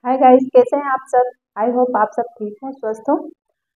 Hi guys, कैसे हैं आप सब। आई होप आप सब ठीक हो, स्वस्थ हो।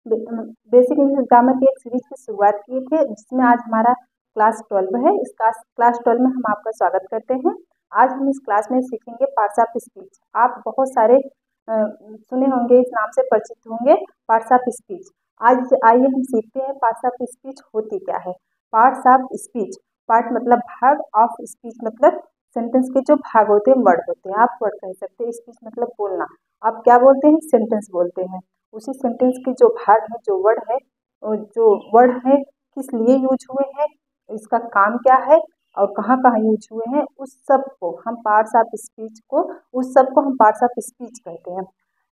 बेसिक इंग्लिश ग्रामर की एक सीरीज की शुरुआत किए थे जिसमें आज हमारा क्लास 12 है। इस क्लास 12 में हम आपका स्वागत करते हैं। आज हम इस क्लास में सीखेंगे पार्ट्स ऑफ स्पीच। आप बहुत सारे सुने होंगे, इस नाम से परिचित होंगे, पार्ट्स ऑफ स्पीच। आज आइए हम सीखते हैं पार्ट्स ऑफ स्पीच होती क्या है। पार्ट्स ऑफ स्पीच, पार्ट मतलब भाग, ऑफ स्पीच मतलब सेंटेंस के जो भाग होते हैं, वर्ड होते हैं। आप वर्ड कह सकते हैं, स्पीच मतलब बोलना। आप क्या बोलते हैं, सेंटेंस बोलते हैं। उसी सेंटेंस के जो भाग है, जो वर्ड है, और जो वर्ड है किस लिए यूज हुए हैं, इसका काम क्या है और कहाँ कहाँ यूज हुए हैं, उस सब को हम पार्ट्स ऑफ स्पीच को उस सब को हम पार्ट्स ऑफ स्पीच कहते हैं।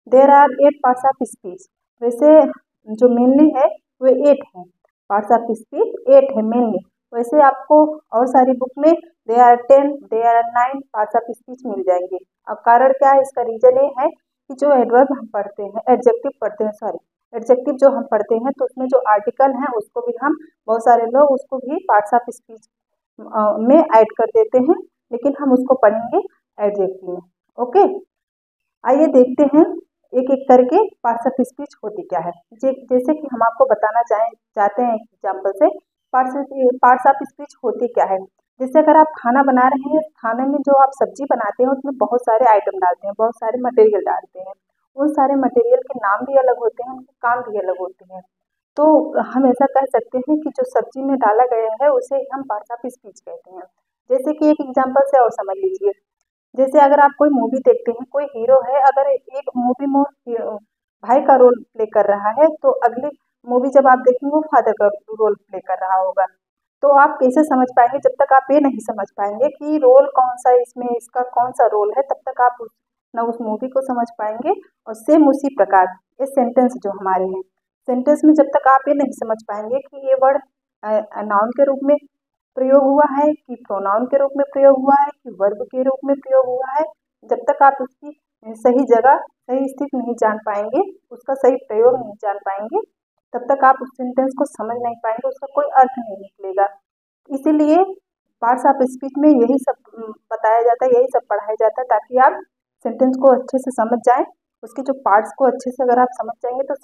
There are 8 parts of speech. वैसे जो मेनली है वो 8 है। पार्ट्स ऑफ स्पीच 8 है मेनली। वैसे आपको और सारी बुक में they are 10, they are 9 parts of speech मिल जाएंगे। अब कारण क्या है, इसका रीजन ये है कि जो एडवर्ब हम पढ़ते हैं, एडजेक्टिव पढ़ते हैं, सॉरी एडजेक्टिव जो हम पढ़ते हैं, तो उसमें जो आर्टिकल है उसको भी हम, बहुत सारे लोग उसको भी पार्ट्स ऑफ स्पीच में ऐड कर देते हैं, लेकिन हम उसको पढ़ेंगे एडजेक्टिव में। ओके, आइए देखते हैं एक एक करके पार्ट्स ऑफ स्पीच होती क्या है। जैसे कि हम आपको बताना चाहते हैं एग्जाम्पल से पार्ट्स ऑफ स्पीच होती क्या है। जैसे अगर आप खाना बना रहे हैं, खाने में जो आप सब्जी बनाते हैं उसमें बहुत सारे आइटम डालते हैं, बहुत सारे मटेरियल डालते हैं। उन सारे मटेरियल के नाम भी अलग होते हैं, उनके काम भी अलग होते हैं। तो हम ऐसा कह सकते हैं कि जो सब्जी में डाला गया है उसे हम पार्ट्स ऑफ स्पीच कहते हैं। जैसे कि एक एग्जाम्पल से और समझ लीजिए। जैसे अगर आप कोई मूवी देखते हैं, कोई हीरो है, अगर एक मूवी में भाई का रोल प्ले कर रहा है, तो अगली मूवी जब आप देखेंगे वो फादर का रोल प्ले कर रहा होगा। तो आप कैसे समझ पाएंगे, जब तक आप ये नहीं समझ पाएंगे कि रोल कौन सा है इसमें, इसका कौन सा रोल है, तब तक आप ना उस मूवी को समझ पाएंगे। और सेम उसी प्रकार ये सेंटेंस जो हमारे हैं, सेंटेंस में जब तक आप ये नहीं समझ पाएंगे कि ये वर्ड नाउन के रूप में प्रयोग हुआ है कि प्रोनाउन के रूप में प्रयोग हुआ है कि वर्ब के रूप में प्रयोग हुआ है, जब तक आप उसकी सही जगह, सही स्थिति नहीं जान पाएंगे, उसका सही प्रयोग नहीं जान पाएंगे, तब तक आप उस सेंटेंस को समझ नहीं पाएंगे, उसका कोई अर्थ नहीं निकलेगा। इसीलिए पार्ट्स ऑफ स्पीच में यही सब बताया जाता है, यही सब पढ़ाया जाता है, ताकि आप सेंटेंस को अच्छे से समझ जाएं। उसके जो पार्ट्स को अच्छे से अगर आप समझ जाएंगे तो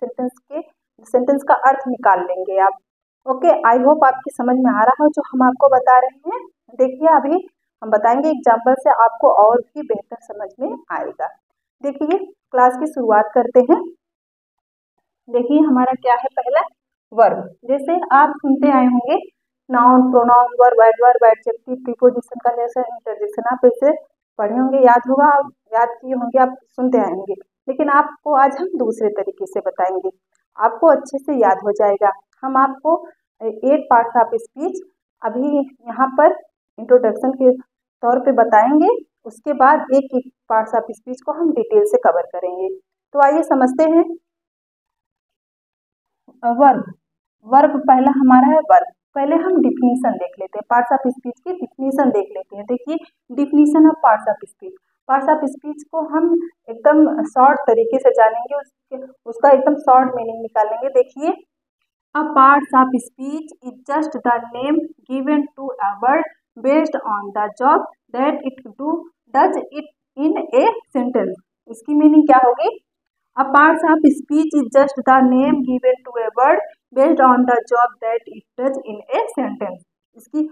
सेंटेंस का अर्थ निकाल लेंगे आप। ओके, आई होप आपकी समझ में आ रहा हो जो हम आपको बता रहे हैं। देखिए, अभी हम बताएंगे एग्जाम्पल से, आपको और भी बेहतर समझ में आएगा। देखिए, क्लास की शुरुआत करते हैं। देखिए हमारा क्या है, पहला वर्ब। जैसे आप सुनते आए होंगे, noun, pronoun, verb, adverb, adjective, preposition, conjunction, interjection, आप इसे पढ़े होंगे, याद होगा, आप याद किए होंगे, आप सुनते आएंगे। लेकिन आपको आज हम दूसरे तरीके से बताएंगे, आपको अच्छे से याद हो जाएगा। हम आपको 8 पार्ट्स ऑफ स्पीच अभी यहाँ पर इंट्रोडक्शन के तौर पे बताएंगे। उसके बाद एक एक पार्ट्स ऑफ स्पीच को हम डिटेल से कवर करेंगे। तो आइए समझते हैं। वर्ब, वर्ब पहला हमारा है वर्ब। पहले हम डिफिनीशन देख लेते हैं, पार्ट्स ऑफ स्पीच की डिफिनीशन देख लेते हैं। देखिए, definition of parts of speech. Parts of speech को हम एकदम शॉर्ट तरीके से जानेंगे, उसका एकदम शॉर्ट मीनिंग निकालेंगे। देखिए, a parts of speech is just the name given to a word based on the job that it does it in a sentence। इसकी मीनिंग क्या होगी? A parts of speech is just the name given to a word based on the job that it does in a sentence। इसकी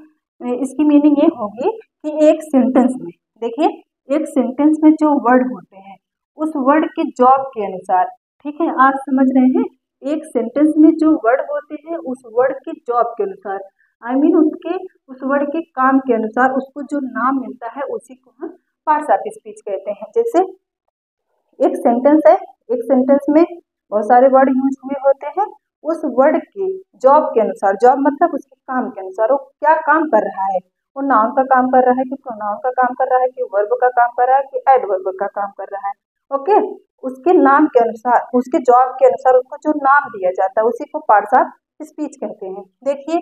इसकी meaning ये होगी कि एक sentence में, देखिए, एक सेंटेंस में जो वर्ड होते हैं उस वर्ड के जॉब के अनुसार, ठीक है, आप समझ रहे हैं, एक सेंटेंस में जो वर्ड होते हैं उस वर्ड के जॉब के अनुसार, आई मीन उसके उस वर्ड के काम के अनुसार उसको जो नाम मिलता है उसी को हम पार्ट्स ऑफ स्पीच कहते हैं। जैसे एक सेंटेंस है, एक सेंटेंस में बहुत सारे वर्ड यूज हुए होते हैं, उस वर्ड के जॉब के अनुसार, जॉब मतलब उसके काम के अनुसार, वो क्या काम कर रहा है, वो नाउन का काम कर रहा है कि प्रोनाउन का काम कर रहा है कि वर्ब का काम कर रहा है कि एडवर्ब का काम कर रहा है। ओके, उसके नाम के अनुसार, उसके जॉब के अनुसार उसको जो नाम दिया जाता है उसी को पार्ट्स ऑफ स्पीच कहते हैं। देखिए,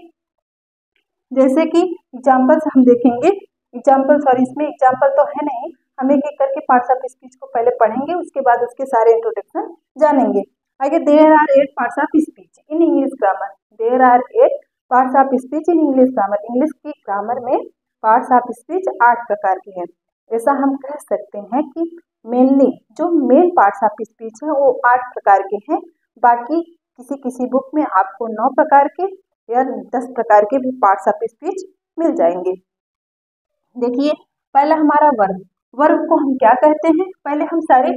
जैसे कि एग्जाम्पल्स हम देखेंगे, एग्जाम्पल, सॉरी इसमें एग्जाम्पल तो है नहीं, हम एक एक करके पार्ट्स ऑफ स्पीच को पहले पढ़ेंगे, उसके बाद उसके सारे इंट्रोडक्शन जानेंगे। आगे, there are 8 parts of speech in English grammar. There are 8 parts of speech in English grammar. English की ग्रामर में पार्ट्स ऑफ स्पीच 8 प्रकार के हैं। ऐसा हम कह सकते हैं कि मेनली जो मेन पार्ट्स ऑफ स्पीच है वो 8 प्रकार के हैं। बाकी किसी किसी बुक में आपको 9 प्रकार के या 10 प्रकार के भी पार्ट्स ऑफ स्पीच मिल जाएंगे। देखिए पहला हमारा वर्ब। वर्ब को हम क्या कहते हैं, पहले हम सारे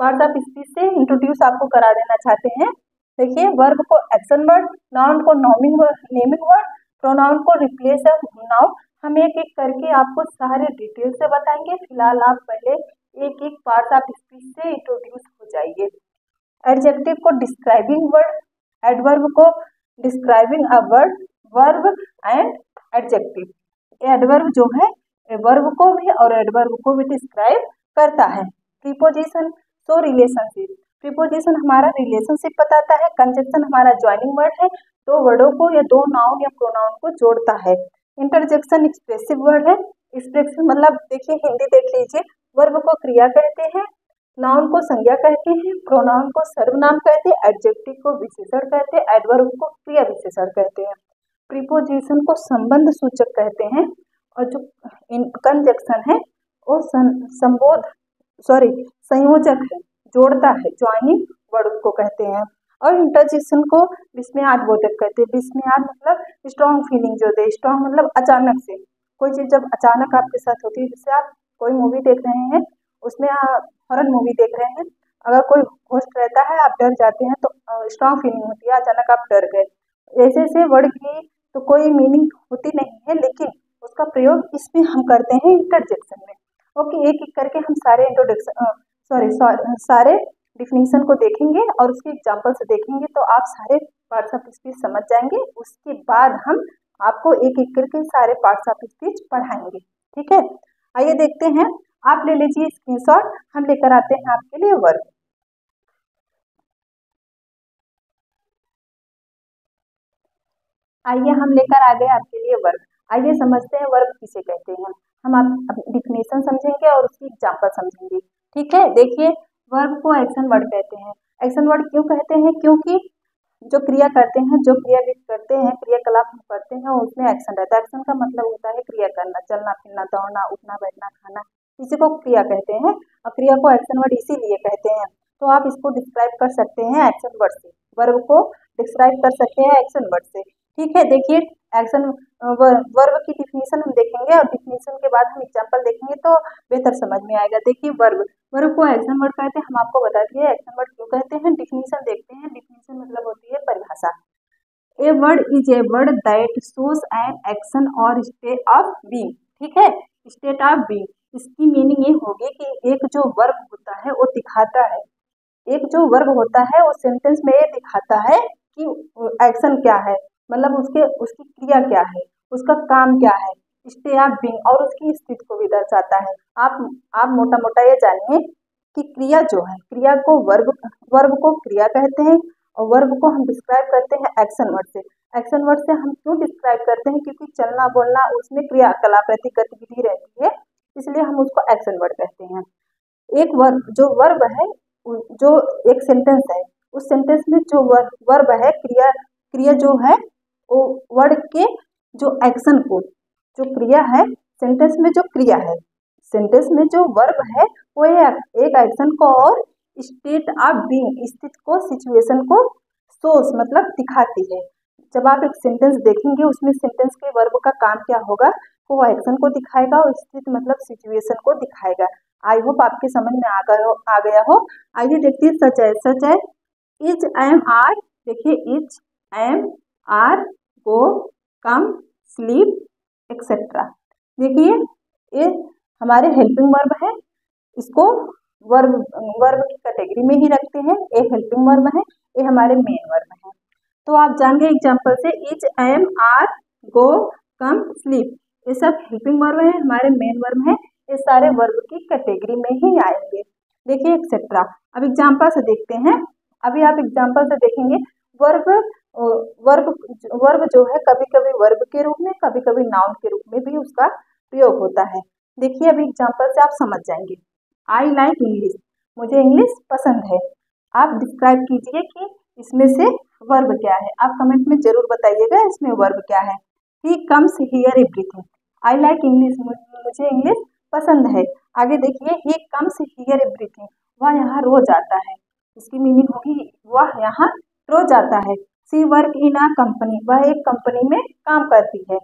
पार्ट्स ऑफ स्पीच से इंट्रोड्यूस आपको करा देना चाहते हैं। देखिए वर्ब को एक्शन वर्ड, नाउन को नेमिंग वर्ड, प्रोनाउन को रिप्लेस नाउन। हम एक एक करके आपको सारे डिटेल से बताएंगे। फिलहाल आप पहले एक एक पार्ट ऑफ स्पीच से इंट्रोड्यूस हो जाइए। एडजेक्टिव को डिस्क्राइबिंग वर्ड, एडवर्ब को describing a word, verb and adjective. Adverb जो है वर्ब को भी और एडवर्ब को भी डिस्क्राइब करता है। प्रीपोजिशन सो रिलेशनशिप, प्रीपोजिशन हमारा रिलेशनशिप बताता है। कंजक्शन हमारा ज्वाइनिंग वर्ड है, दो वर्डों को या दो नाउन या प्रोनाउन को जोड़ता है। इंटरजेक्शन एक्सप्रेसिव वर्ड है, एक्सप्रेसिव मतलब देखिए हिंदी देख लीजिए, वर्ब को क्रिया कहते हैं, नाउन को संज्ञा कहते हैं, प्रोनाउन को सर्वनाम कहते हैं, एडजेक्टिव को विशेषण कहते हैं, एडवर्ब को क्रिया विशेषण कहते हैं। प्रीपोजिशन को संबंध सूचक कहते हैं और जो कंजक्शन है वो संयोजक है, जोड़ता है, ज्वाइनिंग वर्ड को कहते हैं। और इंटरजेक्शन को विस्मयाद बोधक कहते हैं। विस्मयाद मतलब स्ट्रॉन्ग फीलिंग जो दे, स्ट्रॉन्ग मतलब अचानक से कोई चीज जब अचानक आपके साथ होती है, जैसे आप कोई मूवी देख रहे हैं, उसमें हॉरर मूवी देख रहे हैं, अगर कोई घोस्ट रहता है आप डर जाते हैं तो स्ट्रॉन्ग फीलिंग होती है, अचानक आप डर गए। ऐसे वर्ड की तो कोई मीनिंग होती नहीं है, लेकिन उसका प्रयोग इसमें हम करते हैं इंटरजेक्शन में। ओके, एक एक करके हम सारे डिफिनीशन को देखेंगे और उसके एग्जाम्पल से देखेंगे तो आप सारे पार्ट्स ऑफ स्पीच समझ जाएंगे। उसके बाद हम आपको एक एक करके सारे पार्ट्स ऑफ स्पीच पढ़ाएंगे। ठीक है, आइए देखते हैं। आप ले लीजिए स्क्रीनशॉट, हम लेकर आते हैं आपके लिए वर्ब। आइए हम लेकर आ गए आपके लिए वर्ब। आइए समझते हैं वर्ब किसे कहते हैं। हम आप डिफिनेशन समझेंगे और उसकी एग्जाम्पल समझेंगे। ठीक है, देखिए वर्ब को एक्शन वर्ड कहते हैं। एक्शन वर्ड क्यों कहते हैं, क्योंकि जो क्रिया करते हैं, जो क्रिया करते हैं, क्रियाकलाप हम करते हैं उसमें एक्शन रहता है। एक्शन का मतलब होता है क्रिया करना, चलना फिरना, दौड़ना, उठना बैठना, खाना, इसी को क्रिया कहते हैं। और क्रिया को एक्शन वर्ड इसीलिए कहते हैं। तो आप इसको डिस्क्राइब कर सकते हैं एक्शन वर्ड से, वर्ब को डिस्क्राइब कर सकते हैं एक्शन वर्ड से। ठीक है, देखिए एक्शन वर्ब की डिफिनीशन हम देखेंगे और डिफिनीशन के बाद हम एग्जाम्पल देखेंगे तो बेहतर समझ में आएगा। देखिए वर्ब को एक्शन वर्ड कहते हैं, हम आपको बता दिए एक्शन वर्ड क्यों कहते हैं। डिफिनीशन देखते हैं। डिफिनीशन मतलब होती है परिभाषा। A word is a word that shows an action और स्टेट ऑफ बीइंग। ठीक है, स्टेट ऑफ बीइंग, इसकी मीनिंग ये होगी कि एक जो वर्ब होता है वो दिखाता है, एक जो वर्ब होता है वो सेंटेंस में ये दिखाता है कि एक्शन क्या है, मतलब उसकी क्रिया क्या है, उसका काम क्या है, स्टेट ऑफ बीइंग, और उसकी स्थिति को भी दर्शाता है। आप मोटा मोटा ये जानिए कि क्रिया जो है, क्रिया को वर्ब को क्रिया कहते हैं और वर्ब को हम डिस्क्राइब करते हैं एक्शन वर्ड से। एक्शन वर्ड से हम क्यों डिस्क्राइब करते हैं, क्योंकि चलना बोलना उसमें क्रियाकलाप रहती, गतिविधि रहती है, इसलिए हम उसको एक्शन वर्ड कहते हैं। एक वर्ब है, जो एक सेंटेंस है, उस सेंटेंस में जो वर्ब है, क्रिया जो है वो वर्ड के जो एक्शन को, जो क्रिया है सेंटेंस में, जो क्रिया है सेंटेंस में, जो वर्ब है वो एक एक्शन को और स्टेट ऑफ बीइंग, स्थिति को, सिचुएशन को सोस मतलब दिखाती है। जब आप एक सेंटेंस देखेंगे उसमें सेंटेंस के वर्ब का काम क्या होगा, वो एक्शन को दिखाएगा और स्थिति मतलब सिचुएशन को दिखाएगा। आई होप आपके समझ में आ गया हो। आइए देखते हैं सच है इज एम आर। देखिए is am are, go, come, sleep etcetera. देखिए ये हमारे हेल्पिंग वर्ब है, इसको वर्ब की कैटेगरी में ही रखते हैं। ये हेल्पिंग वर्ब है, ये हमारे मेन वर्ब है। तो आप जान गए एग्जाम्पल से, is am are, go, come, sleep, ये सब हेल्पिंग वर्ब है, हमारे मेन वर्ब है, ये सारे वर्ब की कैटेगरी में ही आएंगे। देखिए एक्सेट्रा। अब एग्जाम्पल से देखते हैं। अभी आप एग्जाम्पल से देखेंगे वर्ब जो है कभी कभी वर्ब के रूप में, कभी कभी नाउन के रूप में भी उसका प्रयोग होता है। देखिए अभी एग्जाम्पल से आप समझ जाएंगे। आई लाइक इंग्लिश, मुझे इंग्लिश पसंद है। आप डिस्क्राइब कीजिए कि इसमें से वर्ब क्या है, आप कमेंट में जरूर बताइएगा इसमें वर्ब क्या है। He comes here everything. I like English, मुझे इंग्लिश पसंद है। आगे देखिए, ही कम्स हियर एवरीथिंग, वह यहाँ रोज आता है। इसकी मीनिंग होगी वह यहाँ रोज आता है। सी वर्क इन अ कंपनी, वह एक कंपनी में काम करती है।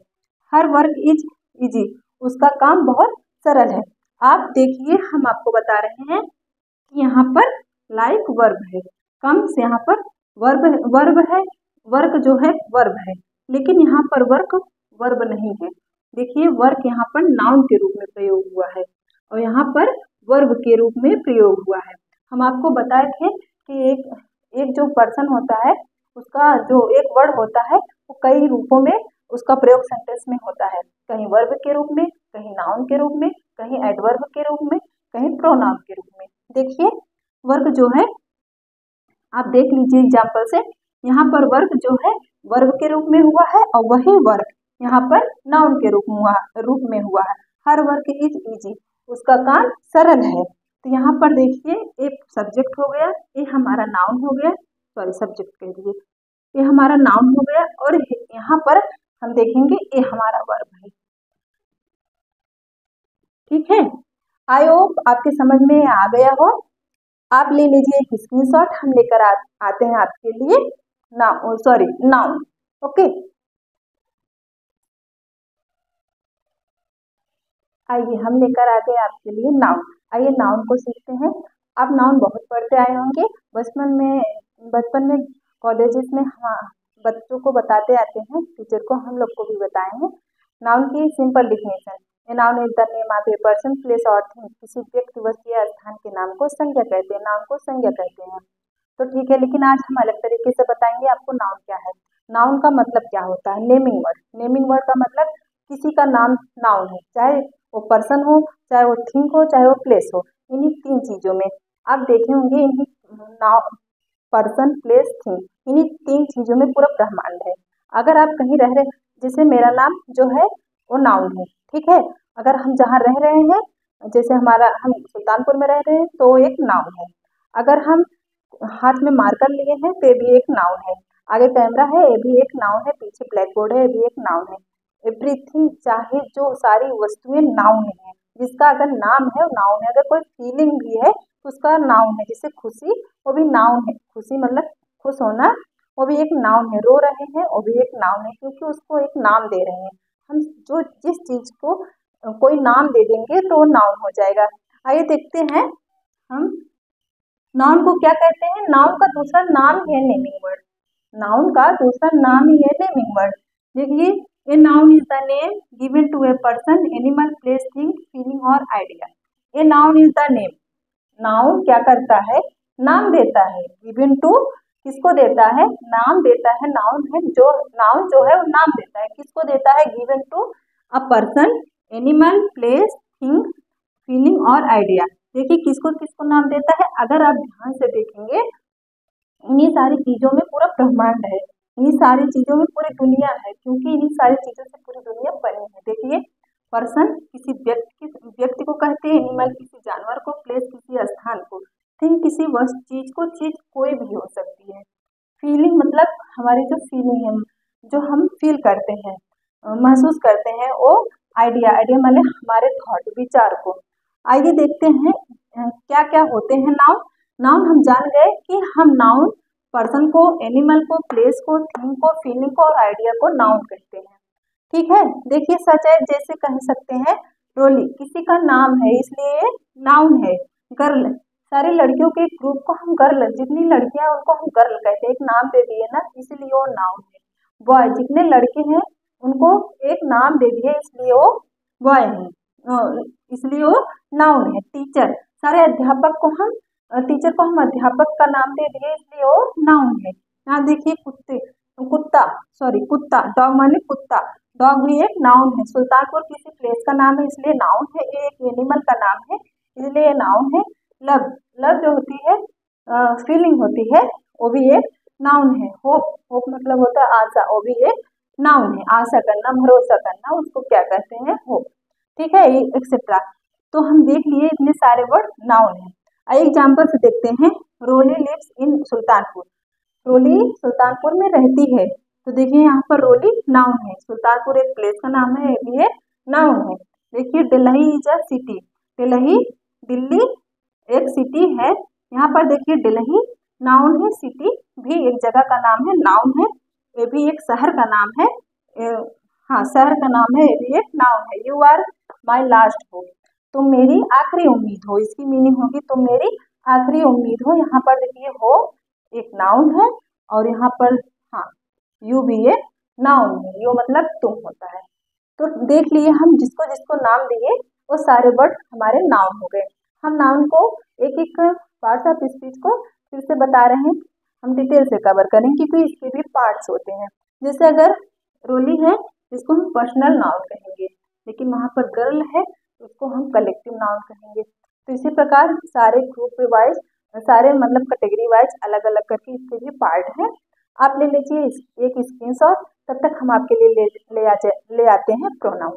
हर वर्क इज इजी, उसका काम बहुत सरल है। आप देखिए, हम आपको बता रहे हैं कि यहाँ पर लाइक वर्ब है, कम्स यहाँ पर वर्ब है, वर्क जो है वर्ब है, लेकिन यहाँ पर वर्क वर्ब नहीं है। देखिए, वर्क यहाँ पर नाउन के रूप में प्रयोग हुआ है और यहाँ पर वर्ब के रूप में प्रयोग हुआ है। हम आपको बताए थे कि एक जो पर्सन होता है उसका जो एक वर्ड होता है वो कई रूपों में उसका प्रयोग सेंटेंस में होता है, कहीं वर्ब के रूप में, कहीं नाउन के रूप में, कहीं एडवर्ब के रूप में, कहीं प्रोनाउन के रूप में। देखिए, वर्क जो है, आप देख लीजिए एग्जाम्पल से, यहाँ पर वर्क जो है वर्ब के रूप में हुआ है और वही वर्क यहाँ पर नाउन के रूप में हुआ है। हर वर्क इज इजी, उसका काम सरल है। तो यहाँ पर देखिए, एक सब्जेक्ट हो गया, ये हमारा नाउन हो गया, सॉरी सब्जेक्ट कह दिए, ये हमारा नाउन हो गया और यहाँ पर हम देखेंगे ये हमारा वर्ब है। ठीक है, आई होप आपके समझ में आ गया हो। आप ले लीजिए एक स्क्रीनशॉट, हम लेकर आते हैं आपके लिए नाउन। ओके, आइए हम लेकर आते हैं आपके लिए नाउन। आइए नाउन को सीखते हैं। आप नाउन बहुत पढ़ते आए होंगे बचपन में कॉलेजेस में, हाँ, बच्चों को बताते आते हैं, टीचर को हम लोग को भी बताए हैं। नाउन की simple definition, A noun is the name of a person, place और थिंग, किसी व्यक्ति, वस्तु या स्थान के नाम को संज्ञा कहते हैं, नाउन को संज्ञा कहते हैं। तो ठीक है, लेकिन आज हम अलग तरीके से बताएंगे आपको नाउन क्या है। नाउन का मतलब क्या होता है? Naming word. नेमिंग वर्ड का मतलब किसी का नाम नाउन है, चाहे वो पर्सन हो, चाहे वो थिंग हो, चाहे वो प्लेस हो। इन्हीं तीन चीजों में आप देखे होंगे, इन्हीं नाउन, पर्सन, प्लेस, थिंग, इन्हीं तीन चीजों में पूरा ब्रह्मांड है। अगर आप कहीं रह रहे, जैसे मेरा नाम जो है वो नाउन है, ठीक है। अगर हम जहाँ रह रहे हैं, जैसे हम सुल्तानपुर में रह रहे हैं, तो एक नाउन है। अगर हम हाथ में मार्कर लिए हैं तो ये भी एक नाउन है। आगे कैमरा है, ये भी एक नाउन है। पीछे ब्लैक बोर्ड है, ये भी एक नाउन है। एवरीथिंग, चाहे जो सारी वस्तुएं नाउन है, जिसका अगर नाम है वो नाउन है। अगर कोई फीलिंग भी है तो उसका नाउन है, जैसे खुशी, वो भी नाउन है। खुशी मतलब खुश होना, वो भी एक नाउन है। रो रहे हैं, वो भी एक नाउन है, क्योंकि उसको एक नाम दे रहे हैं। हम जो जिस चीज को कोई नाम दे देंगे तो नाउन हो जाएगा। आइए देखते हैं हम नाउन को क्या कहते हैं। नाउन का दूसरा नाम है नेमिंग वर्ड। नाउन का दूसरा नाम ही है नेमिंग वर्ड। देखिए, a noun is the name given to a person, animal, place, thing, feeling और idea. A noun is the name. Noun क्या करता है? नाम देता है। गिवन टू, किसको देता है? नाम देता है। नाउन है जो, नाउन जो है वो नाम देता है। किसको देता है? Given to a person, animal, place, thing, feeling और आइडिया। देखिए, किसको किसको नाम देता है। अगर आप ध्यान से देखेंगे, इन्हीं सारी चीजों में पूरा ब्रह्मांड है, इन्हीं सारी चीजों में पूरी दुनिया है, क्योंकि इन्हीं सारी चीजों से पूरी दुनिया बनी है। देखिए, पर्सन किसी व्यक्ति को कहते हैं, एनिमल किसी जानवर को, प्लेस किसी स्थान को, थिंग किसी वस्तु चीज को, चीज कोई भी हो सकती है। फीलिंग मतलब हमारी जो फीलिंग है, जो हम फील करते हैं, महसूस करते हैं, वो आइडिया मतलब हमारे थॉट, विचार को। आइए देखते हैं क्या क्या होते हैं नाउन। नाउन हम जान गए कि हम नाउन पर्सन को, एनिमल को, प्लेस को, थिंग को, फीलिंग को और आइडिया को नाउन कहते हैं। ठीक है, देखिए, सच है, जैसे कह सकते हैं रोली, किसी का नाम है इसलिए नाउन है। गर्ल, सारी लड़कियों के ग्रुप को हम गर्ल, जितनी लड़कियां उनको हम गर्ल कहते हैं, एक नाम दे दिए ना, इसलिए वो नाउन है। बॉय, जितने लड़के हैं उनको एक नाम दे दिए इसलिए वो बॉय है, इसलिए वो नाउन है। टीचर, सारे अध्यापक को हम, टीचर को हम अध्यापक का नाम दे दिए इसलिए वो नाउन है। यहाँ देखिए, कुत्ता, डॉग माने कुत्ता, डॉग भी एक नाउन है। सुल्तानपुर किसी प्लेस का नाम है इसलिए नाउन है। ये एक एनिमल का नाम है इसलिए नाउन है। लव जो होती है, फीलिंग होती है, वो भी एक नाउन है। होप मतलब होता है आशा, वो भी एक नाउन है। आशा करना, भरोसा करना, उसको क्या कहते हैं? होप। ठीक है, एक्सेट्रा। तो हम देख लिए इतने सारे वर्ड नाउन है। एग्जाम्पल से देखते हैं। रोली लिव्स इन सुल्तानपुर, रोली सुल्तानपुर में रहती है। तो देखिए, यहाँ पर रोली नाउन है। सुल्तानपुर एक प्लेस का नाम है, ये भी एक नाउन है। देखिए Delhi is a city, Delhi Delhi एक सिटी है। यहाँ पर देखिए दिल्ली नाउन है, सिटी भी एक जगह का नाम है, नाउन है, ये भी एक शहर का नाम है। हाँ शहर का नाम है, ये भी एक नाउन है। You are my last hope, तुम मेरी आखिरी उम्मीद हो, इसकी मीनिंग होगी तुम मेरी आखिरी उम्मीद हो। यहाँ पर देखिए हो एक नाउन है और यहाँ पर हाँ यू भी एक नाउन है, यू मतलब तुम होता है। तो देख लिए हम जिसको जिसको नाम दिए वो सारे वर्ड हमारे नाउन हो गए। हम नाउन को एक एक पार्ट ऑफ स्पीच को फिर से बता रहे हैं, हम डिटेल से कवर करेंगे क्योंकि इसके भी पार्ट्स होते हैं। जैसे अगर रोली है जिसको हम पर्सनल नाउन कहेंगे, लेकिन वहाँ पर गर्ल है तो उसको हम कलेक्टिव नाउन कहेंगे। तो इसी प्रकार सारे ग्रुप वाइज, सारे मतलब कैटेगरी वाइज अलग अलग करके इसके भी पार्ट हैं। आप ले लीजिए एक स्क्रीनशॉट, तब तक हम आपके लिए ले आते हैं प्रोनाउन।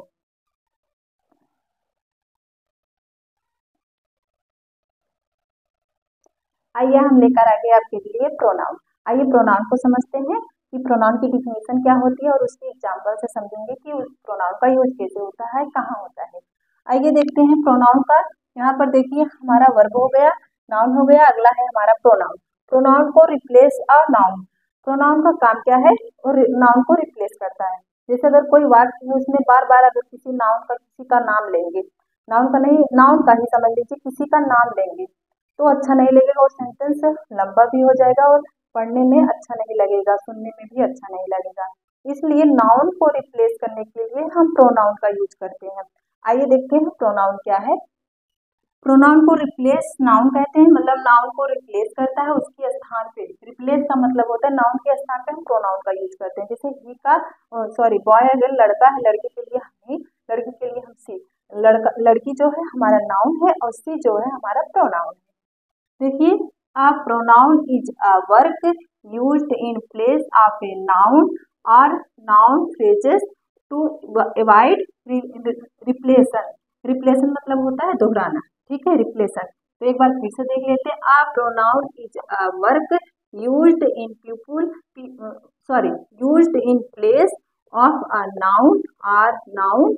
आइए हम लेकर आ गए आपके लिए प्रोनाउन। आइए प्रोनाउन को समझते हैं कि प्रोनाउन की डिफिनेशन क्या होती है और उसके एग्जाम्पल से समझेंगे कि उस प्रोनाउन का यूज कैसे होता है, कहाँ होता है। आइए देखते हैं प्रोनाउन का। यहाँ पर देखिए हमारा वर्ब हो गया, नाउन हो गया, अगला है हमारा प्रोनाउन। प्रोनाउन को रिप्लेस अ नाउन, प्रोनाउन का काम क्या है और नाउन को रिप्लेस करता है। जैसे अगर कोई वाक्य है उसमें बार बार अगर किसी नाउन का किसी का नाम लेंगे, नाउन का नहीं नाउन का ही समझ लीजिए, किसी का नाम लेंगे तो अच्छा नहीं लगेगा, और सेंटेंस लंबा भी हो जाएगा और पढ़ने में अच्छा नहीं लगेगा, सुनने में भी अच्छा नहीं लगेगा। इसलिए नाउन को रिप्लेस करने के लिए हम प्रोनाउन का यूज करते हैं। आइए देखते हैं प्रोनाउन क्या है। प्रोनाउन को रिप्लेस नाउन कहते हैं, मतलब नाउन को रिप्लेस करता है उसके स्थान पे। रिप्लेस का मतलब होता है नाउन के स्थान पे हम प्रोनाउन का यूज करते हैं। जैसे ही का सॉरी बॉय अगर लड़का है, लड़के के लिए हम ही, लड़की के लिए हम सी। लड़का लड़की जो है हमारा नाउन है और सी जो है हमारा प्रोनाउन है। देखिए a pronoun is a work used in place of a noun और नाउन फ्रेजेस टू अवॉइड रिप्लेशन। रिप्लेशन मतलब होता है दोहराना, ठीक है, रिप्लेशन। तो एक बार फिर से देख लेते हैं। A pronoun is a work used in used in place of a noun और नाउन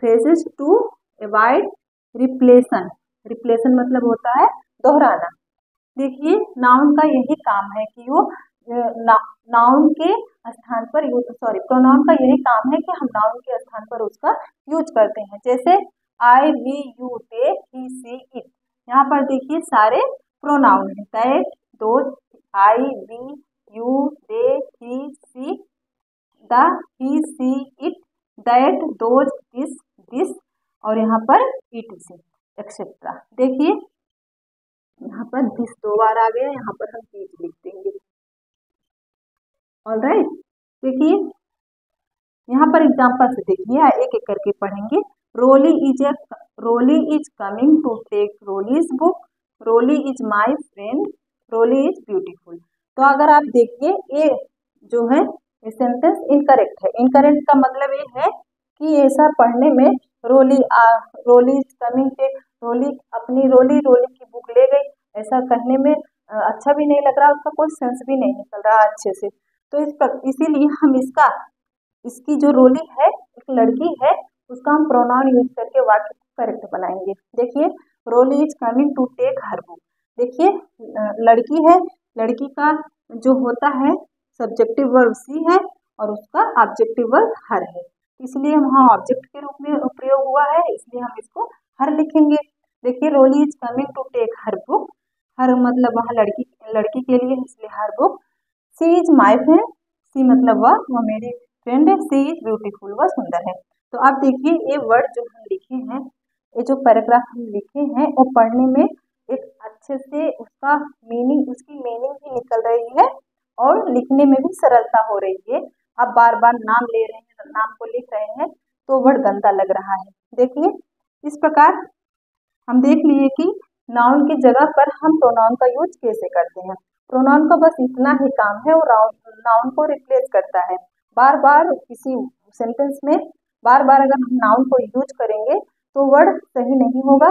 फ्रेजेस टू अवॉइड रिप्लेशन। रिप्लेशन मतलब होता है दोहराना। देखिए नाउन का यही काम है कि वो नाउन के स्थान पर प्रोनाउन का यही काम है कि हम नाउन के स्थान पर उसका यूज करते हैं। जैसे I we you they he she it, यहाँ पर देखिए सारे प्रोनाउन है, that those I we you they he she, the he she it, that those this और यहाँ पर इट से एक्सेट्रा। देखिए यहाँ पर दिस 2 बार आ गया, यहाँ पर हम चीज लिख देंगे। ऑलराइट, देखिए यहाँ पर एग्जाम्पल से देखिए, एक एक करके पढ़ेंगे। Roli is coming to take Roli's book, Roli is my friend, Roli is beautiful. तो अगर आप देखिए ये जो है सेंटेंस इनकरेक्ट है। इनकरेक्ट का मतलब ये है कि ऐसा पढ़ने में रोली इज कमिंग टेक, रोली की बुक ले गई, ऐसा कहने में अच्छा भी नहीं लग रहा, उसका कोई सेंस भी नहीं निकल रहा अच्छे से। तो इसीलिए हम इसकी जो रोली है एक लड़की है, उसका हम प्रोनाउन यूज करके वाक्य को करेक्ट बनाएंगे। देखिए Roli is coming to take her book. देखिए लड़की है, लड़की का जो होता है सब्जेक्टिव वर्ब सी है और उसका ऑब्जेक्टिव वर्ब हर है, इसलिए वहाँ ऑब्जेक्ट के रूप में प्रयोग हुआ है, इसलिए हम इसको हर लिखेंगे। देखिए Roli is coming to take her book, her मतलब वह लड़की के लिए, इसलिए her book. She is my friend, she मतलब वह मेरी फ्रेंड है, सी इज ब्यूटीफुल, वह सुंदर है। तो आप देखिए ये वर्ड जो हम लिखे हैं, ये जो पैराग्राफ हम लिखे हैं वो पढ़ने में एक अच्छे से उसकी मीनिंग भी निकल रही है और लिखने में भी सरलता हो रही है। आप बार बार नाम ले रहे हैं, नाम को लिख रहे हैं तो वर्ड गंदा लग रहा है। देखिए इस प्रकार हम देख लिए कि नाउन की जगह पर हम प्रोनाउन का यूज कैसे करते हैं। प्रोनाउन का बस इतना ही काम है, वो नाउन को रिप्लेस करता है। बार बार किसी सेंटेंस में बार बार अगर हम नाउन को यूज करेंगे तो वर्ड सही नहीं होगा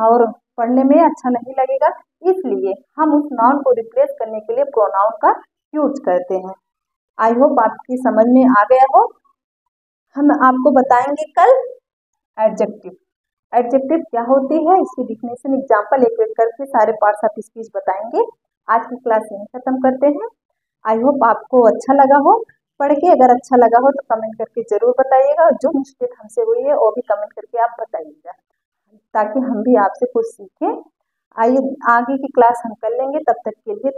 और पढ़ने में अच्छा नहीं लगेगा, इसलिए हम उस नाउन को रिप्लेस करने के लिए प्रोनाउन का यूज करते हैं। आई होप आपकी समझ में आ गया हो। हम आपको बताएंगे कल एडजेक्टिव। एडजेक्टिव क्या होती है, इसकी डिफिनेशन एग्जाम्पल एक एक करके सारे पार्ट्स ऑफ स्पीच बताएंगे। आज की क्लास यहीं खत्म करते हैं। आई होप आपको अच्छा लगा हो पढ़ के। अगर अच्छा लगा हो तो कमेंट करके जरूर बताइएगा, और जो मिस्टेक हमसे हुई है वो भी कमेंट करके आप बताइएगा, ताकि हम भी आपसे कुछ सीखें। आइए आगे की क्लास हम कर लेंगे, तब तक के लिए